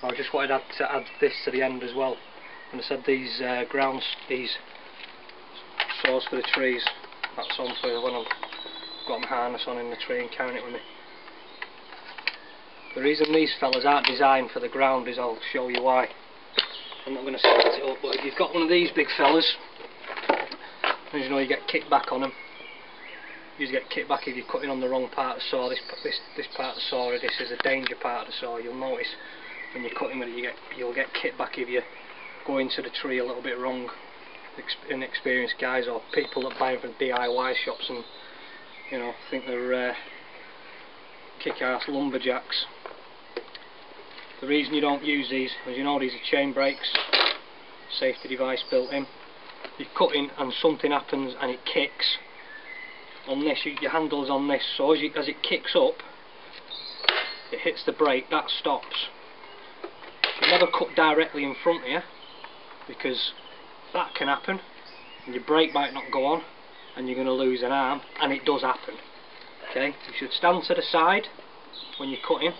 I just wanted to add this to the end as well. And I said these these saws for the trees, that's on for when I've got my harness on in the tree and carrying it with me. The reason these fellas aren't designed for the ground is, I'll show you why. I'm not going to set it up, but if you've got one of these big fellas, as you know, you get kickback on them. You get kickback if you're cutting on the wrong part of the saw. This part of the saw, this is a danger part of the saw. You'll notice when you're cutting with it, you'll get kickback if you go into the tree a little bit wrong. Inexperienced guys or people that buy them from DIY shops and, you know, think they're kick-ass lumberjacks. The reason you don't use these, as you know, these are chain brakes, safety device built in. You're cutting and something happens and it kicks. On this, your handle's on this, so as it kicks up, it hits the brake, that stops. You never cut directly in front of you, because that can happen, and your brake might not go on, and you're going to lose an arm, and it does happen. Okay, you should stand to the side when you're cutting,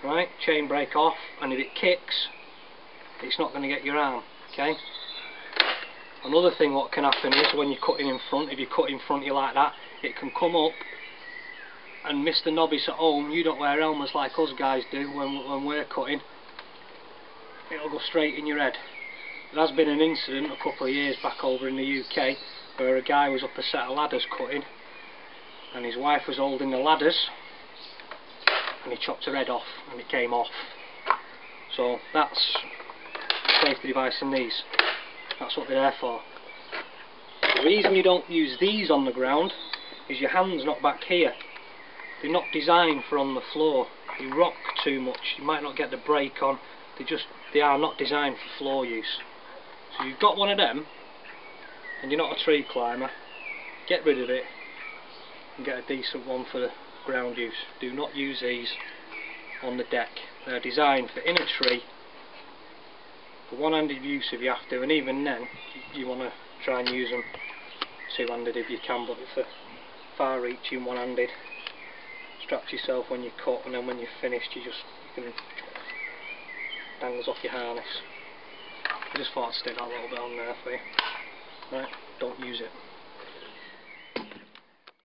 right, chain brake off, and if it kicks, it's not going to get your arm, okay. Another thing what can happen is when you're cutting in front, if you cut in front of you like that, it can come up, and Mr. Novice at home, you don't wear helmets like us guys do when we're cutting, it'll go straight in your head. There has been an incident a couple of years back over in the UK where a guy was up a set of ladders cutting, and his wife was holding the ladders, and he chopped her head off and it came off. So that's safety device in these. That's what they're there for. The reason you don't use these on the ground is your hand's not back here. They're not designed for on the floor. You rock too much, you might not get the brake on. They are not designed for floor use. So you've got one of them and you're not a tree climber, get rid of it and get a decent one for the ground use. Do not use these on the deck. They're designed for in a tree, for one-handed use if you have to, and even then you want to try and use them two-handed if you can, but for far-reaching one-handed, strap yourself when you cut, and then when you're finished you can dangles off your harness. I just thought I'd stick that a little bit on there for you. Right, don't use it.